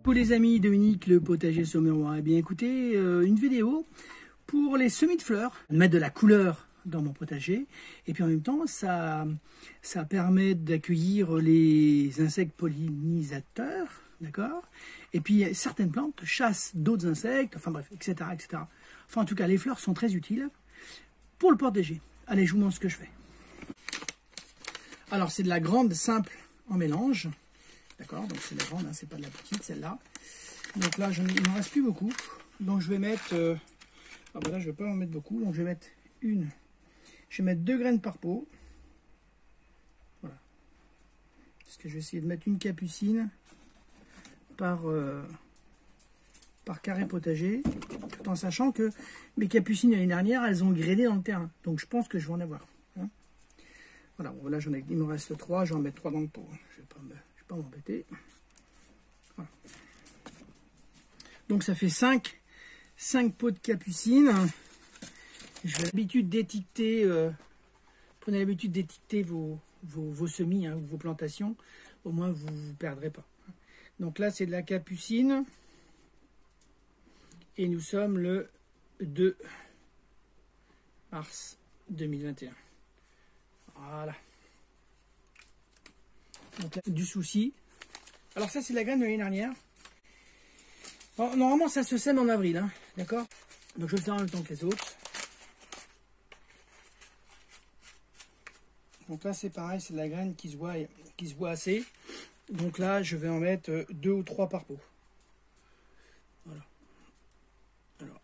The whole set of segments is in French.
Pour les amis de Unique, le potager sommerois, eh bien écoutez, une vidéo pour les semis de fleurs, mettre de la couleur dans mon potager, et puis en même temps ça permet d'accueillir les insectes pollinisateurs, d'accord, et puis certaines plantes chassent d'autres insectes, enfin bref, etc., etc. Enfin en tout cas les fleurs sont très utiles pour le potager. Allez, je vous montre ce que je fais. Alors c'est de la grande simple en mélange. D'accord, donc c'est la grande, hein, c'est pas de la petite, celle-là. Donc là, il ne m'en reste plus beaucoup. Donc je vais mettre... ah ben là, je ne vais pas en mettre beaucoup. Donc je vais mettre je vais mettre 2 graines par pot. Voilà. Parce que je vais essayer de mettre une capucine par carré potager. Tout en sachant que mes capucines l'année dernière, elles ont grainé dans le terrain. Donc je pense que je vais en avoir. Hein. Voilà, bon, là, il me reste 3. Je vais en mettre 3 dans le pot. Je ne vais pas m'embêter. Voilà. Donc ça fait 5 pots de capucine. J'ai l'habitude d'étiqueter, prenez l'habitude d'étiqueter vos semis, hein, vos plantations, au moins vous ne perdrez pas. Donc là c'est de la capucine et nous sommes le 2 mars 2021. Voilà. Donc là, du souci. Alors ça c'est la graine de l'année dernière. Bon, normalement ça se sème en avril, hein, d'accord. Donc je vais le faire en même temps que les autres. Donc là c'est pareil, c'est de la graine qui se voit assez. Donc là je vais en mettre 2 ou 3 par pot. Voilà. Alors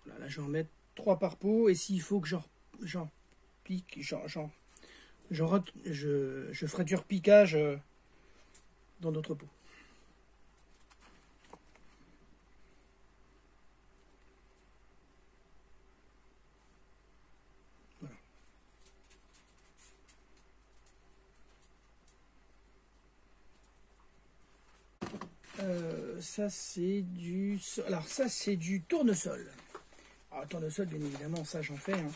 voilà, là je vais en mettre 3 par pot, et s'il faut que j'en pique, je ferai du repiquage dans d'autres pots. Voilà. Ça c'est du... Alors ça c'est du tournesol. Alors tournesol, bien évidemment, ça j'en fais. Hein.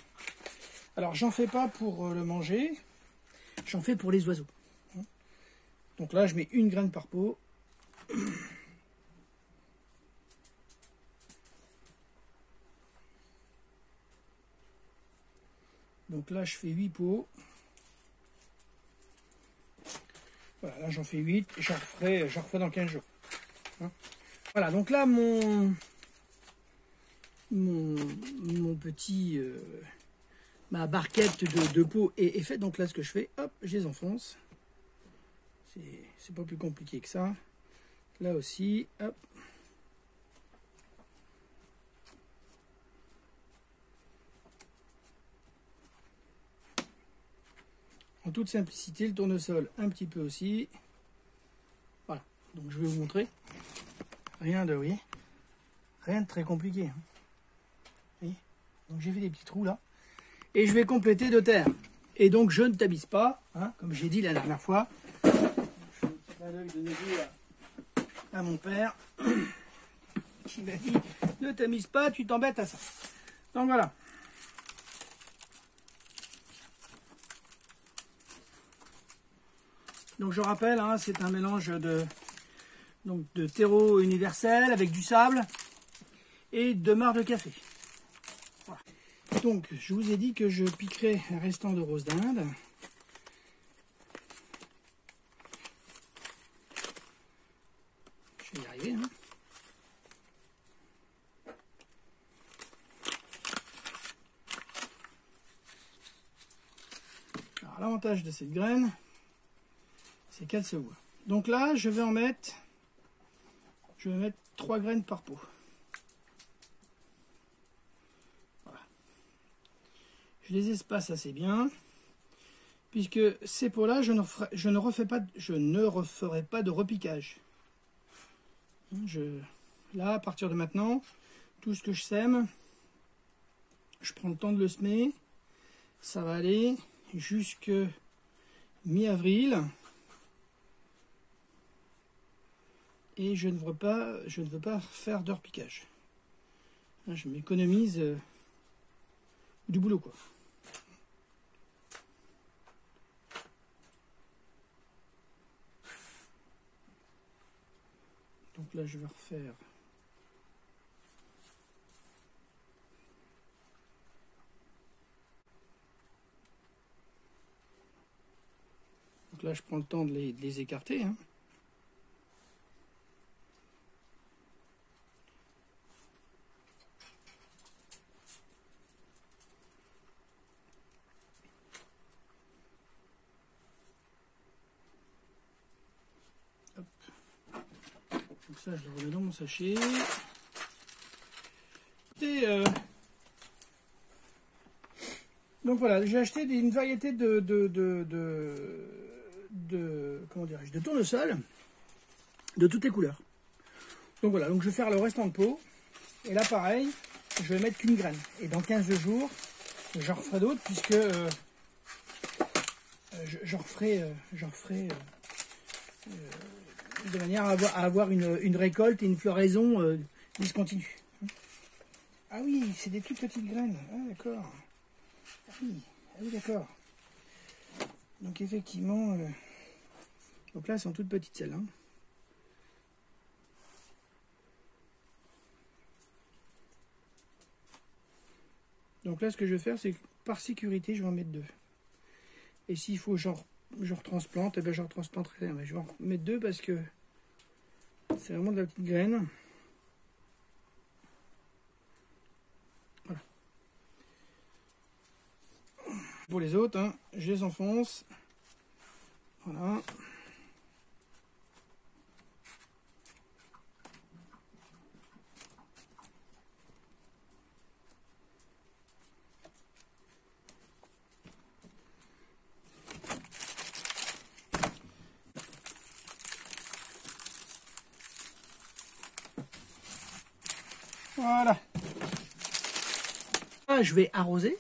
Alors j'en fais pas pour le manger, j'en fais pour les oiseaux. Donc là je mets 1 graine par pot. Donc là je fais 8 pots. Voilà, là j'en fais 8, j'en referai dans 15 jours. Hein. Voilà, donc là mon petit... ma barquette de pots est faite. Donc là ce que je fais, hop, je les enfonce. C'est pas plus compliqué que ça. Là aussi, hop. En toute simplicité, le tournesol un petit peu aussi. Voilà, donc je vais vous montrer. Rien de, vous voyez, rien de très compliqué. Hein. Vous voyez, donc j'ai fait des petits trous là. Et je vais compléter de terre. Et donc je ne tamise pas, hein, comme j'ai dit la dernière fois. Je fais un petit clin d'œil de neveu à mon père, qui m'a dit ne tamise pas, tu t'embêtes à ça. Donc voilà. Donc je rappelle, hein, c'est un mélange de terreau universel avec du sable et de marc de café. Voilà. Donc je vous ai dit que je piquerai un restant de rose d'Inde. Je vais y arriver. Hein. Alors l'avantage de cette graine, c'est qu'elle se voit. Donc là, je vais mettre 3 graines par pot. Voilà. Je les espace assez bien, puisque ces pots-là, je ne referai pas de repiquage. Là, à partir de maintenant, tout ce que je sème, je prends le temps de le semer. Ça va aller jusque mi-avril. Et je ne veux pas faire de repiquage. Je m'économise du boulot, quoi. Donc là, je vais refaire. Donc là, je prends le temps de les écarter. Hein. Hop. Donc ça, je le remets dans mon sachet. Et donc voilà, j'ai acheté une variété comment dirais-je, de tournesol de toutes les couleurs. Donc voilà, donc je vais faire le restant de pot. Et là pareil, je vais mettre qu'une graine. Et dans 15 jours, j'en referai d'autres puisque j'en referai de manière à avoir une récolte et une floraison discontinue. Ah oui, c'est des toutes petites graines. Ah d'accord. Ah oui d'accord. Donc effectivement, donc là elles sont toutes petites celles. Hein. Donc là ce que je vais faire, c'est que par sécurité, je vais en mettre 2. Et s'il faut je retransplante, eh ben je retransplanterai. Mais je vais en mettre 2 parce que c'est vraiment de la petite graine. Voilà. Pour les autres, hein, je les enfonce. Voilà. Voilà. Là, je vais arroser.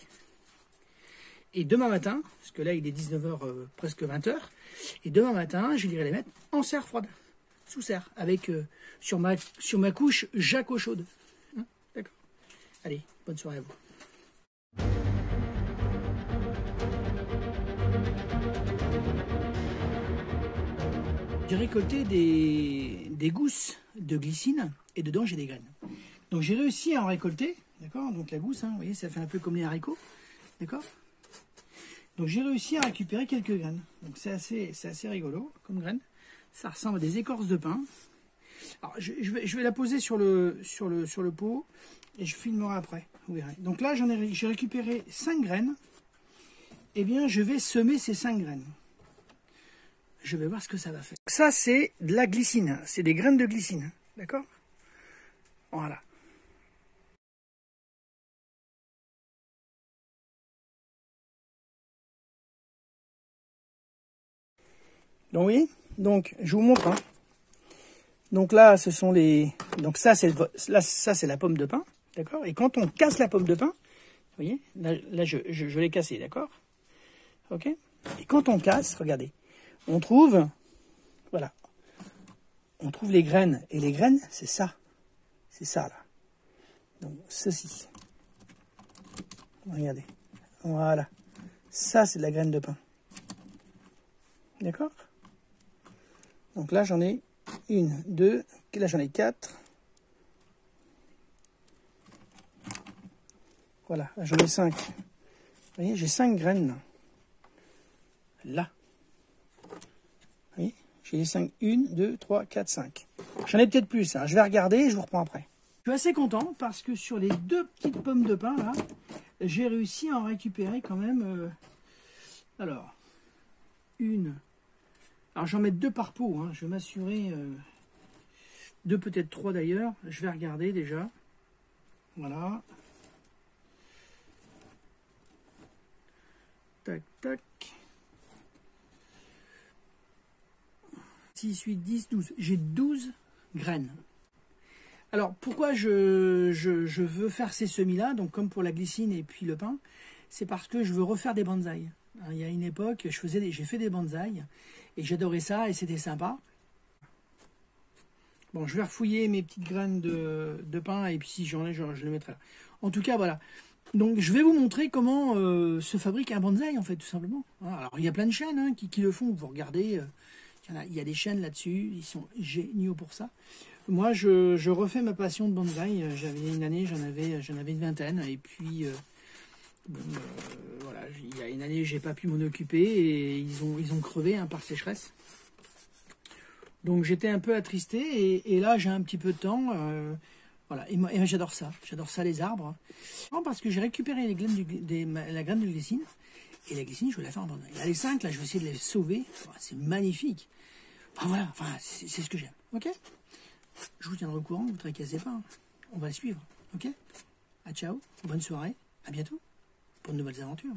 Et demain matin, parce que là il est 19h, presque 20h, et demain matin, je vais les mettre en serre froide, sous serre, avec sur ma couche Jacques eau chaude. Hein, d'accord. Allez, bonne soirée à vous. J'ai récolté des gousses de glycine et dedans j'ai des graines. Donc j'ai réussi à en récolter, d'accord. Donc la gousse, hein, vous voyez, ça fait un peu comme les haricots, d'accord. Donc j'ai réussi à récupérer quelques graines. Donc c'est assez rigolo comme graines. Ça ressemble à des écorces de pin. Alors je vais la poser sur le pot et je filmerai après. Vous verrez. Donc là j'ai récupéré 5 graines. Eh bien je vais semer ces 5 graines. Je vais voir ce que ça va faire. Ça c'est de la glycine. C'est des graines de glycine. D'accord? Voilà. Donc oui, donc je vous montre. Hein. Donc là, ce sont les. Donc ça, c'est la pomme de pin, d'accord. Et quand on casse la pomme de pin, vous voyez, là je l'ai cassée, d'accord. Ok. Et quand on casse, regardez, on trouve, voilà, on trouve les graines. Et les graines, c'est ça là. Donc ceci. Regardez, voilà. Ça, c'est de la graine de pin, d'accord. Donc là, j'en ai 1, 2, là j'en ai 4. Voilà, là j'en ai 5. Vous voyez, j'ai 5 graines. Là. Vous voyez, j'ai les 5. 1, 2, 3, 4, 5. J'en ai peut-être plus, hein. Je vais regarder et je vous reprends après. Je suis assez content parce que sur les 2 petites pommes de pin, là, j'ai réussi à en récupérer quand même. Alors, une. Alors j'en mets 2 par pot, hein. Je vais m'assurer, 2 peut-être 3 d'ailleurs, je vais regarder déjà, voilà, tac tac, 6, 8, 10, 12, j'ai 12 graines. Alors pourquoi je veux faire ces semis là, donc comme pour la glycine et puis le pain, c'est parce que je veux refaire des bonsaïs. Il y a une époque, j'ai fait des bonsaïs et j'adorais ça et c'était sympa. Bon, je vais refouiller mes petites graines de pain et puis si j'en ai, je les mettrai là. En tout cas, voilà. Donc, je vais vous montrer comment se fabrique un bonsaï, en fait, tout simplement. Alors, il y a plein de chaînes hein, qui le font. Vous regardez, il y a des chaînes là-dessus. Ils sont géniaux pour ça. Moi, je refais ma passion de bonsaï. J'avais une année, j'en avais une vingtaine. Et puis, bon, voilà, il y a une année, j'ai pas pu m'en occuper et ils ont crevé hein, par sécheresse. Donc j'étais un peu attristé et là j'ai un petit peu de temps. Voilà, et moi j'adore ça les arbres. Non, parce que j'ai récupéré les graines la graine de glycine et la glycine je vais la faire en bonsaï. Là les 5 là je vais essayer de les sauver. Enfin, c'est magnifique. Enfin voilà, enfin, c'est ce que j'aime. Ok. Je vous tiendrai au courant, vous ne tracassez pas. Hein. On va suivre. Ok. À ciao, bonne soirée, à bientôt pour de nouvelles aventures.